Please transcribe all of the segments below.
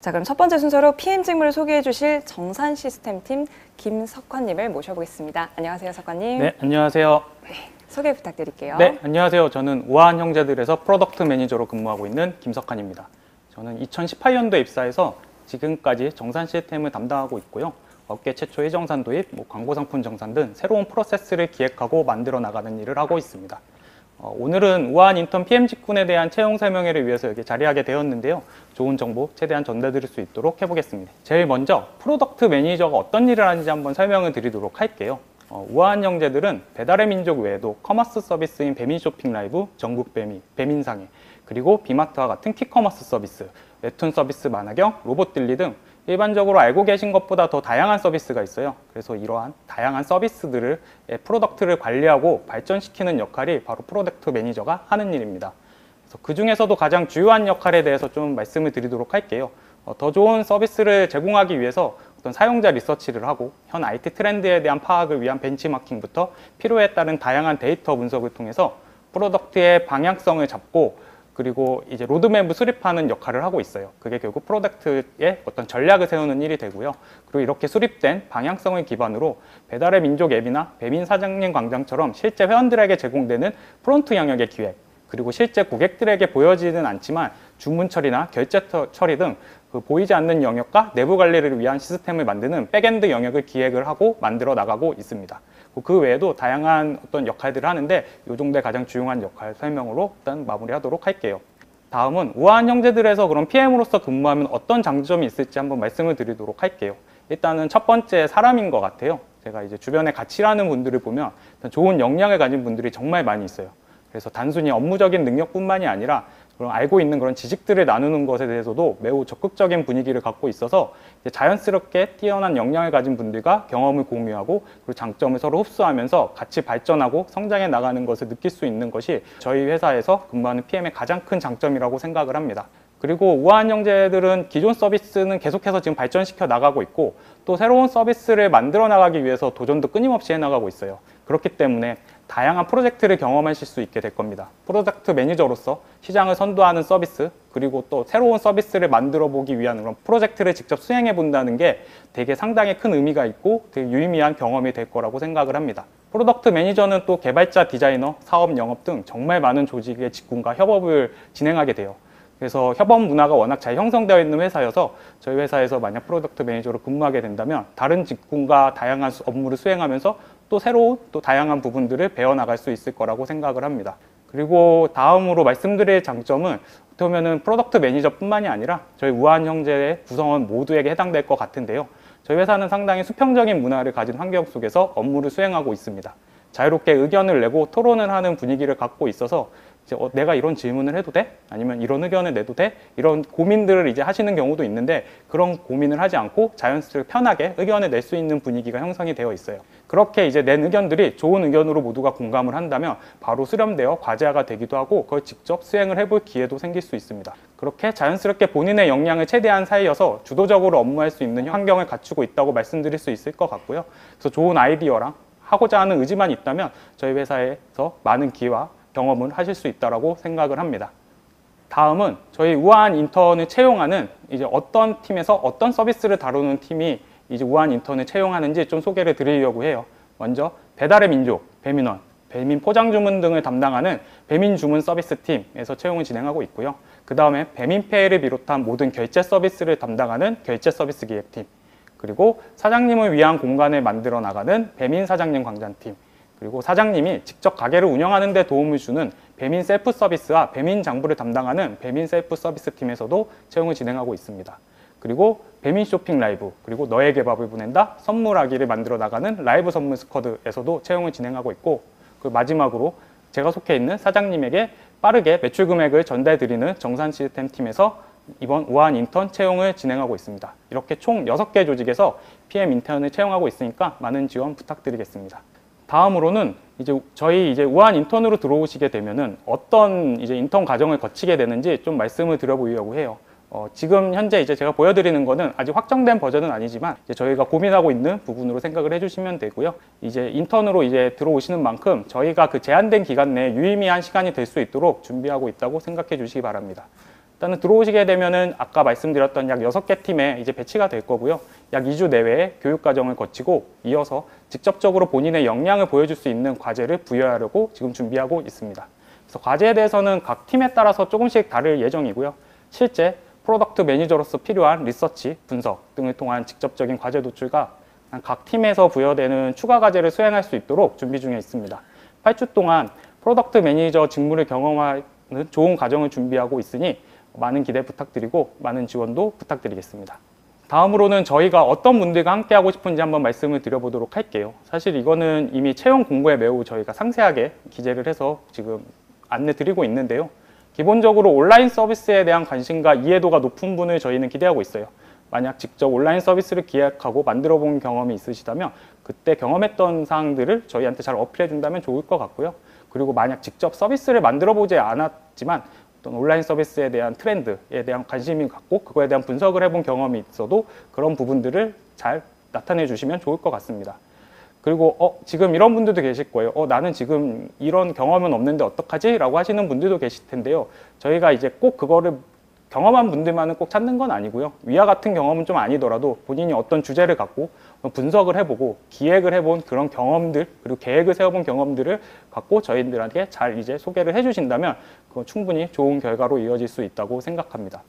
자, 그럼 첫 번째 순서로 PM 직무를 소개해 주실 정산 시스템팀 김석환님을 모셔보겠습니다. 안녕하세요, 석환님. 네, 안녕하세요. 네, 소개 부탁드릴게요. 네, 안녕하세요. 저는 우아한 형제들에서 프로덕트 매니저로 근무하고 있는 김석환입니다. 저는 2018년도에 입사해서 지금까지 정산 시스템을 담당하고 있고요. 업계 최초의 정산 도입, 광고 상품 정산 등 새로운 프로세스를 기획하고 만들어 나가는 일을 하고 있습니다. 오늘은 우아한 인턴 PM 직군에 대한 채용 설명회를 위해서 여기 자리하게 되었는데요. 좋은 정보 최대한 전달드릴 수 있도록 해보겠습니다. 제일 먼저 프로덕트 매니저가 어떤 일을 하는지 한번 설명을 드리도록 할게요. 우아한 형제들은 배달의 민족 외에도 커머스 서비스인 배민 쇼핑 라이브, 전국 배민, 배민상해, 그리고 비마트와 같은 키커머스 서비스, 웹툰 서비스 만화경, 로봇 딜리 등 일반적으로 알고 계신 것보다 더 다양한 서비스가 있어요. 그래서 이러한 다양한 서비스들을 프로덕트를 관리하고 발전시키는 역할이 바로 프로덕트 매니저가 하는 일입니다. 그래서 그 중에서도 가장 주요한 역할에 대해서 좀 말씀을 드리도록 할게요. 더 좋은 서비스를 제공하기 위해서 어떤 사용자 리서치를 하고 현 IT 트렌드에 대한 파악을 위한 벤치마킹부터 필요에 따른 다양한 데이터 분석을 통해서 프로덕트의 방향성을 잡고 그리고 이제 로드맵을 수립하는 역할을 하고 있어요. 그게 결국 프로덕트의 어떤 전략을 세우는 일이 되고요. 그리고 이렇게 수립된 방향성을 기반으로 배달의 민족 앱이나 배민 사장님 광장처럼 실제 회원들에게 제공되는 프론트 영역의 기획, 그리고 실제 고객들에게 보여지는 않지만 주문 처리나 결제 처리 등 보이지 않는 영역과 내부 관리를 위한 시스템을 만드는 백엔드 영역을 기획을 하고 만들어 나가고 있습니다. 그 외에도 다양한 어떤 역할들을 하는데 이 정도의 가장 중요한 역할 설명으로 일단 마무리하도록 할게요. 다음은 우아한 형제들에서 그럼 PM으로서 근무하면 어떤 장점이 있을지 한번 말씀을 드리도록 할게요. 일단은 첫 번째 사람인 것 같아요. 제가 이제 주변에 같이 일하는 분들을 보면 좋은 역량을 가진 분들이 정말 많이 있어요. 그래서 단순히 업무적인 능력뿐만이 아니라 그런 알고 있는 그런 지식들을 나누는 것에 대해서도 매우 적극적인 분위기를 갖고 있어서 자연스럽게 뛰어난 역량을 가진 분들과 경험을 공유하고 그리고 장점을 서로 흡수하면서 같이 발전하고 성장해 나가는 것을 느낄 수 있는 것이 저희 회사에서 근무하는 PM의 가장 큰 장점이라고 생각을 합니다. 그리고 우아한 형제들은 기존 서비스는 계속해서 지금 발전시켜 나가고 있고 또 새로운 서비스를 만들어 나가기 위해서 도전도 끊임없이 해나가고 있어요. 그렇기 때문에 다양한 프로젝트를 경험하실 수 있게 될 겁니다. 프로덕트 매니저로서 시장을 선도하는 서비스, 그리고 또 새로운 서비스를 만들어 보기 위한 그런 프로젝트를 직접 수행해 본다는 게 되게 상당히 큰 의미가 있고 되게 유의미한 경험이 될 거라고 생각을 합니다. 프로덕트 매니저는 또 개발자, 디자이너, 사업, 영업 등 정말 많은 조직의 직군과 협업을 진행하게 돼요. 그래서 협업 문화가 워낙 잘 형성되어 있는 회사여서 저희 회사에서 만약 프로덕트 매니저로 근무하게 된다면 다른 직군과 다양한 업무를 수행하면서 또 새로운 또 다양한 부분들을 배워나갈 수 있을 거라고 생각을 합니다. 그리고 다음으로 말씀드릴 장점은 어떻게 보면 프로덕트 매니저뿐만이 아니라 저희 우아한 형제의 구성원 모두에게 해당될 것 같은데요. 저희 회사는 상당히 수평적인 문화를 가진 환경 속에서 업무를 수행하고 있습니다. 자유롭게 의견을 내고 토론을 하는 분위기를 갖고 있어서 이제 내가 이런 질문을 해도 돼? 아니면 이런 의견을 내도 돼? 이런 고민들을 이제 하시는 경우도 있는데 그런 고민을 하지 않고 자연스럽게 편하게 의견을 낼 수 있는 분위기가 형성이 되어 있어요. 그렇게 이제 낸 의견들이 좋은 의견으로 모두가 공감을 한다면 바로 수렴되어 과제화가 되기도 하고 그걸 직접 수행을 해볼 기회도 생길 수 있습니다. 그렇게 자연스럽게 본인의 역량을 최대한 살려서 주도적으로 업무할 수 있는 환경을 갖추고 있다고 말씀드릴 수 있을 것 같고요. 그래서 좋은 아이디어랑 하고자 하는 의지만 있다면 저희 회사에서 많은 기회와 경험을 하실 수 있다고 생각을 합니다. 다음은 저희 우아한 인턴을 채용하는 이제 어떤 팀에서 어떤 서비스를 다루는 팀이 이제 우아한 인턴을 채용하는지 좀 소개를 드리려고 해요. 먼저 배달의 민족, 배민원, 배민 포장 주문 등을 담당하는 배민 주문 서비스 팀에서 채용을 진행하고 있고요. 그 다음에 배민페이를 비롯한 모든 결제 서비스를 담당하는 결제 서비스 기획팀, 그리고 사장님을 위한 공간을 만들어 나가는 배민 사장님 광장팀, 그리고 사장님이 직접 가게를 운영하는 데 도움을 주는 배민 셀프 서비스와 배민 장부를 담당하는 배민 셀프 서비스 팀에서도 채용을 진행하고 있습니다. 그리고 배민 쇼핑 라이브, 그리고 너에게 밥을 보낸다 선물하기를 만들어 나가는 라이브 선물 스쿼드에서도 채용을 진행하고 있고, 그 마지막으로 제가 속해 있는 사장님에게 빠르게 매출 금액을 전달 드리는 정산 시스템 팀에서 이번 우아한 인턴 채용을 진행하고 있습니다. 이렇게 총 6개 조직에서 PM 인턴을 채용하고 있으니까 많은 지원 부탁드리겠습니다. 다음으로는 저희 우아한 인턴으로 들어오시게 되면은 어떤 인턴 과정을 거치게 되는지 좀 말씀을 드려보려고 해요. 지금 현재 제가 보여드리는 거는 아직 확정된 버전은 아니지만 저희가 고민하고 있는 부분으로 생각을 해주시면 되고요. 인턴으로 들어오시는 만큼 저희가 그 제한된 기간 내에 유의미한 시간이 될 수 있도록 준비하고 있다고 생각해 주시기 바랍니다. 일단은 들어오시게 되면은 아까 말씀드렸던 약 6개 팀에 이제 배치가 될 거고요. 약 2주 내외의 교육 과정을 거치고 이어서 직접적으로 본인의 역량을 보여줄 수 있는 과제를 부여하려고 지금 준비하고 있습니다. 그래서 과제에 대해서는 각 팀에 따라서 조금씩 다를 예정이고요. 실제 프로덕트 매니저로서 필요한 리서치, 분석 등을 통한 직접적인 과제 도출과 각 팀에서 부여되는 추가 과제를 수행할 수 있도록 준비 중에 있습니다. 8주 동안 프로덕트 매니저 직무를 경험하는 좋은 과정을 준비하고 있으니 많은 기대 부탁드리고 많은 지원도 부탁드리겠습니다. 다음으로는 저희가 어떤 분들과 함께 하고 싶은지 한번 말씀을 드려보도록 할게요. 사실 이거는 이미 채용 공고에 매우 저희가 상세하게 기재를 해서 지금 안내 드리고 있는데요. 기본적으로 온라인 서비스에 대한 관심과 이해도가 높은 분을 저희는 기대하고 있어요. 만약 직접 온라인 서비스를 기획하고 만들어 본 경험이 있으시다면 그때 경험했던 사항들을 저희한테 잘 어필해 준다면 좋을 것 같고요. 그리고 만약 직접 서비스를 만들어 보지 않았지만 어떤 온라인 서비스에 대한 트렌드에 대한 관심이 갖고 그거에 대한 분석을 해본 경험이 있어도 그런 부분들을 잘 나타내 주시면 좋을 것 같습니다. 그리고 지금 이런 분들도 계실 거예요. 나는 지금 이런 경험은 없는데 어떡하지? 라고 하시는 분들도 계실 텐데요. 저희가 이제 꼭 그거를 경험한 분들만은 꼭 찾는 건 아니고요. 위와 같은 경험은 좀 아니더라도 본인이 어떤 주제를 갖고 분석을 해보고 기획을 해본 그런 경험들 그리고 계획을 세워본 경험들을 갖고 저희들한테 잘 이제 소개를 해주신다면 그건 충분히 좋은 결과로 이어질 수 있다고 생각합니다.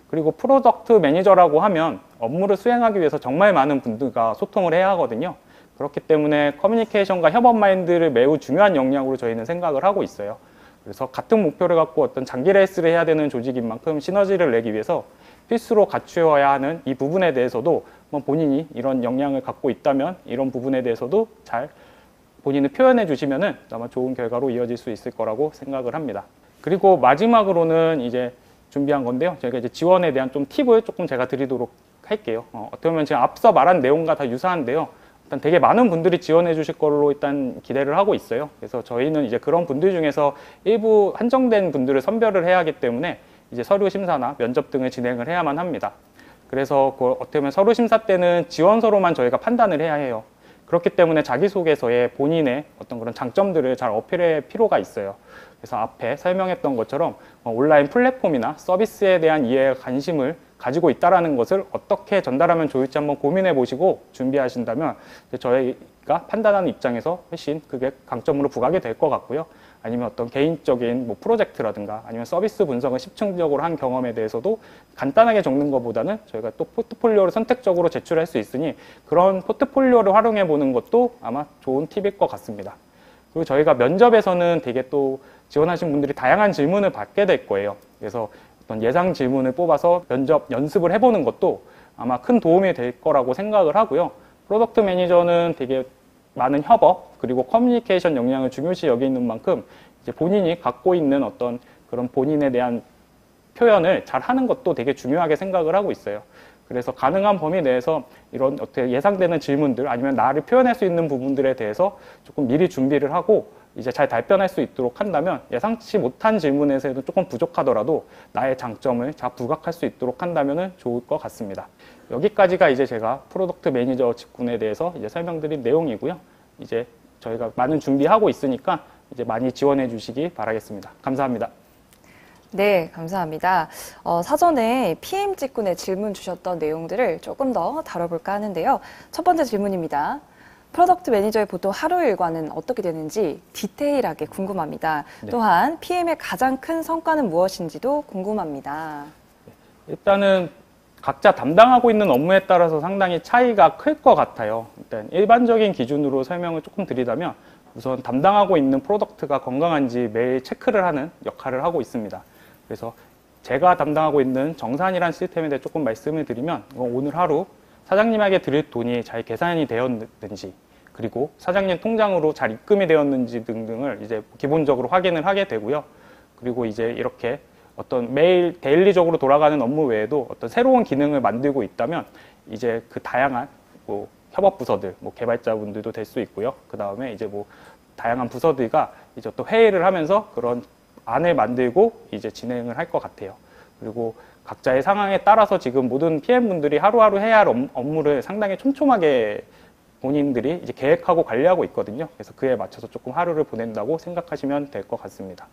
그리고 프로덕트 매니저라고 하면 업무를 수행하기 위해서 정말 많은 분들과 소통을 해야 하거든요. 그렇기 때문에 커뮤니케이션과 협업 마인드를 매우 중요한 역량으로 저희는 생각을 하고 있어요. 그래서 같은 목표를 갖고 어떤 장기 레이스를 해야 되는 조직인 만큼 시너지를 내기 위해서 필수로 갖추어야 하는 이 부분에 대해서도 본인이 이런 역량을 갖고 있다면 이런 부분에 대해서도 잘 본인을 표현해 주시면은 아마 좋은 결과로 이어질 수 있을 거라고 생각을 합니다. 그리고 마지막으로는 이제 준비한 건데요. 저희가 이제 지원에 대한 좀 팁을 조금 제가 드리도록 할게요. 어떻게 보면 지금 앞서 말한 내용과 다 유사한데요. 일단 되게 많은 분들이 지원해 주실 걸로 일단 기대를 하고 있어요. 그래서 저희는 이제 그런 분들 중에서 일부 한정된 분들을 선별을 해야 하기 때문에 이제 서류 심사나 면접 등을 진행을 해야만 합니다. 그래서 어떻게 보면 서류 심사 때는 지원서로만 저희가 판단을 해야 해요. 그렇기 때문에 자기소개서에 본인의 어떤 그런 장점들을 잘 어필할 필요가 있어요. 그래서 앞에 설명했던 것처럼 온라인 플랫폼이나 서비스에 대한 이해와 관심을 가지고 있다는 것을 어떻게 전달하면 좋을지 한번 고민해 보시고 준비하신다면 저희가 판단하는 입장에서 훨씬 그게 강점으로 부각이 될 것 같고요. 아니면 어떤 개인적인 프로젝트라든가 아니면 서비스 분석을 집중적으로 한 경험에 대해서도 간단하게 적는 것보다는 저희가 또 포트폴리오를 선택적으로 제출할 수 있으니 그런 포트폴리오를 활용해 보는 것도 아마 좋은 팁일 것 같습니다. 그리고 저희가 면접에서는 되게 또 지원하신 분들이 다양한 질문을 받게 될 거예요. 그래서 어떤 예상 질문을 뽑아서 면접 연습을 해보는 것도 아마 큰 도움이 될 거라고 생각을 하고요. 프로덕트 매니저는 되게 많은 협업 그리고 커뮤니케이션 역량을 중요시 여기는 만큼 이제 본인이 갖고 있는 어떤 그런 본인에 대한 표현을 잘 하는 것도 되게 중요하게 생각을 하고 있어요. 그래서 가능한 범위 내에서 이런 어떻게 예상되는 질문들 아니면 나를 표현할 수 있는 부분들에 대해서 조금 미리 준비를 하고 이제 잘 답변할 수 있도록 한다면 예상치 못한 질문에서도 조금 부족하더라도 나의 장점을 잘 부각할 수 있도록 한다면 좋을 것 같습니다. 여기까지가 이제 제가 프로덕트 매니저 직군에 대해서 이제 설명드린 내용이고요. 이제 저희가 많은 준비하고 있으니까 이제 많이 지원해 주시기 바라겠습니다. 감사합니다. 네, 감사합니다. 사전에 PM 직군에 질문 주셨던 내용들을 조금 더 다뤄볼까 하는데요. 첫 번째 질문입니다. 프로덕트 매니저의 보통 하루 일과는 어떻게 되는지 디테일하게 궁금합니다. 네. 또한 PM의 가장 큰 성과는 무엇인지도 궁금합니다. 일단은 각자 담당하고 있는 업무에 따라서 상당히 차이가 클 것 같아요. 일단 일반적인 기준으로 설명을 조금 드리자면 우선 담당하고 있는 프로덕트가 건강한지 매일 체크를 하는 역할을 하고 있습니다. 그래서 제가 담당하고 있는 정산이라는 시스템에 대해 조금 말씀을 드리면 오늘 하루 사장님에게 드릴 돈이 잘 계산이 되었는지 그리고 사장님 통장으로 잘 입금이 되었는지 등등을 이제 기본적으로 확인을 하게 되고요. 그리고 이제 이렇게 어떤 매일 데일리적으로 돌아가는 업무 외에도 어떤 새로운 기능을 만들고 있다면 이제 그 다양한 협업 부서들, 개발자분들도 될 수 있고요. 그 다음에 이제 다양한 부서들과 이제 또 회의를 하면서 그런 안을 만들고 이제 진행을 할 것 같아요. 그리고 각자의 상황에 따라서 지금 모든 PM분들이 하루하루 해야 할 업무를 상당히 촘촘하게 본인들이 이제 계획하고 관리하고 있거든요. 그래서 그에 맞춰서 조금 하루를 보낸다고 생각하시면 될 것 같습니다.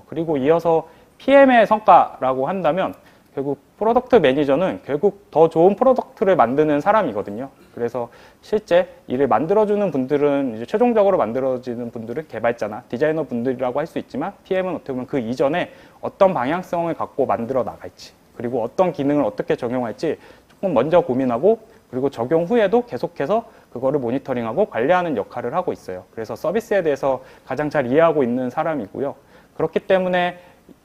그리고 이어서 PM의 성과라고 한다면 결국 프로덕트 매니저는 결국 더 좋은 프로덕트를 만드는 사람이거든요. 그래서 실제 일을 만들어주는 분들은 이제 최종적으로 만들어지는 분들은 개발자나 디자이너 분들이라고 할 수 있지만 PM은 어떻게 보면 그 이전에 어떤 방향성을 갖고 만들어 나갈지 그리고 어떤 기능을 어떻게 적용할지 조금 먼저 고민하고 그리고 적용 후에도 계속해서 그거를 모니터링하고 관리하는 역할을 하고 있어요. 그래서 서비스에 대해서 가장 잘 이해하고 있는 사람이고요. 그렇기 때문에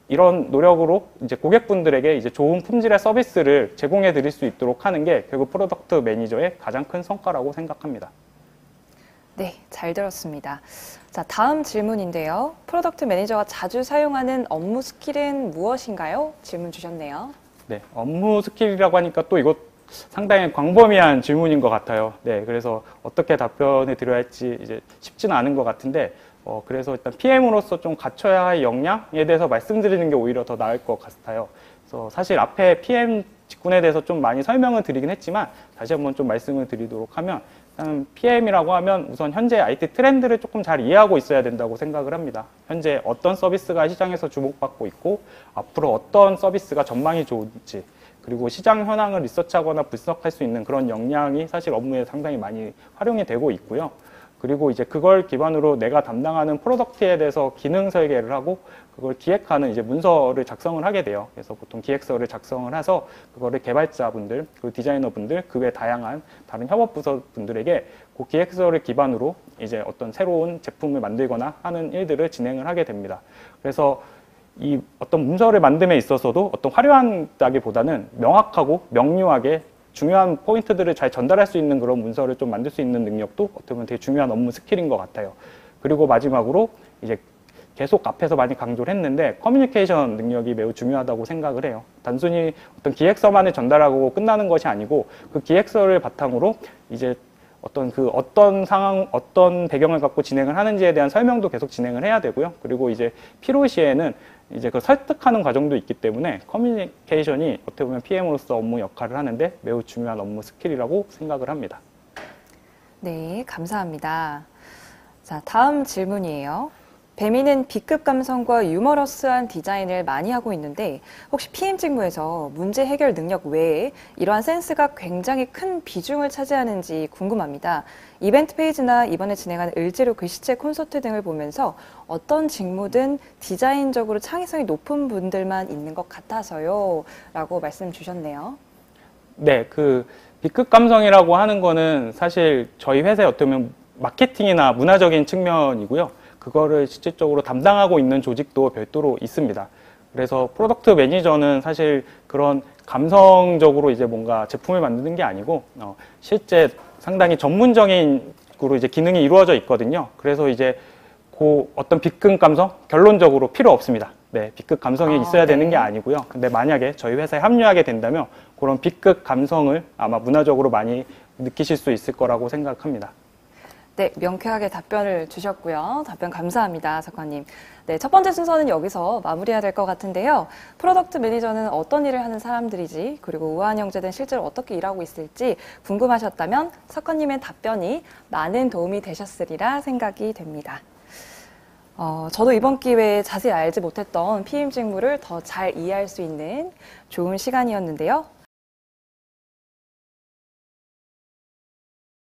이런 노력으로 이제 고객분들에게 이제 좋은 품질의 서비스를 제공해 드릴 수 있도록 하는 게 결국 프로덕트 매니저의 가장 큰 성과라고 생각합니다. 네, 잘 들었습니다. 자, 다음 질문인데요. 프로덕트 매니저가 자주 사용하는 업무 스킬은 무엇인가요? 질문 주셨네요. 네, 업무 스킬이라고 하니까 또 이것 상당히 광범위한 질문인 것 같아요. 네, 그래서 어떻게 답변을 드려야 할지 이제 쉽지는 않은 것 같은데, 그래서 일단 PM으로서 좀 갖춰야 할 역량에 대해서 말씀드리는 게 오히려 더 나을 것 같아요. 그래서 사실 앞에 PM 직군에 대해서 좀 많이 설명을 드리긴 했지만, 다시 한번 좀 말씀을 드리도록 하면, 일단 PM이라고 하면 우선 현재 IT 트렌드를 조금 잘 이해하고 있어야 된다고 생각을 합니다. 현재 어떤 서비스가 시장에서 주목받고 있고, 앞으로 어떤 서비스가 전망이 좋은지, 그리고 시장 현황을 리서치하거나 분석할 수 있는 그런 역량이 사실 업무에 상당히 많이 활용이 되고 있고요. 그리고 이제 그걸 기반으로 내가 담당하는 프로덕트에 대해서 기능 설계를 하고 그걸 기획하는 이제 문서를 작성을 하게 돼요. 그래서 보통 기획서를 작성을 해서 그거를 개발자분들, 그리고 디자이너분들, 그 외 다양한 다른 협업부서 분들에게 그 기획서를 기반으로 이제 어떤 새로운 제품을 만들거나 하는 일들을 진행을 하게 됩니다. 그래서 이 어떤 문서를 만듦에 있어서도 어떤 화려하다기보다는 명확하고 명료하게 중요한 포인트들을 잘 전달할 수 있는 그런 문서를 좀 만들 수 있는 능력도 어떻게 보면 되게 중요한 업무 스킬인 것 같아요. 그리고 마지막으로 이제 계속 앞에서 많이 강조를 했는데 커뮤니케이션 능력이 매우 중요하다고 생각을 해요. 단순히 어떤 기획서만을 전달하고 끝나는 것이 아니고 그 기획서를 바탕으로 이제 어떤 상황, 어떤 배경을 갖고 진행을 하는지에 대한 설명도 계속 진행을 해야 되고요. 그리고 이제 POC에는 이제 그 설득하는 과정도 있기 때문에 커뮤니케이션이 어떻게 보면 PM으로서 업무 역할을 하는데 매우 중요한 업무 스킬이라고 생각을 합니다. 네, 감사합니다. 자, 다음 질문이에요. 배미는 B급 감성과 유머러스한 디자인을 많이 하고 있는데 혹시 PM 직무에서 문제 해결 능력 외에 이러한 센스가 굉장히 큰 비중을 차지하는지 궁금합니다. 이벤트 페이지나 이번에 진행한 을지로 글씨체 콘서트 등을 보면서 어떤 직무든 디자인적으로 창의성이 높은 분들만 있는 것 같아서요. 라고 말씀 주셨네요. 네, 그 B급 감성이라고 하는 거는 사실 저희 회사의 어떻게 보면 마케팅이나 문화적인 측면이고요. 그거를 실질적으로 담당하고 있는 조직도 별도로 있습니다. 그래서 프로덕트 매니저는 사실 그런 감성적으로 이제 뭔가 제품을 만드는 게 아니고 실제 상당히 전문적인으로 이제 기능이 이루어져 있거든요. 그래서 이제 그 어떤 B급 감성 결론적으로 필요 없습니다. 네, B급 감성이 있어야 되는 게 아니고요. 근데 만약에 저희 회사에 합류하게 된다면 그런 B급 감성을 아마 문화적으로 많이 느끼실 수 있을 거라고 생각합니다. 네, 명쾌하게 답변을 주셨고요. 답변 감사합니다, 작가님. 네, 첫 번째 순서는 여기서 마무리해야 될 것 같은데요. 프로덕트 매니저는 어떤 일을 하는 사람들이지, 그리고 우아한 형제들은 실제로 어떻게 일하고 있을지 궁금하셨다면 석헌님의 답변이 많은 도움이 되셨으리라 생각이 됩니다. 저도 이번 기회에 자세히 알지 못했던 PM 직무를 더 잘 이해할 수 있는 좋은 시간이었는데요.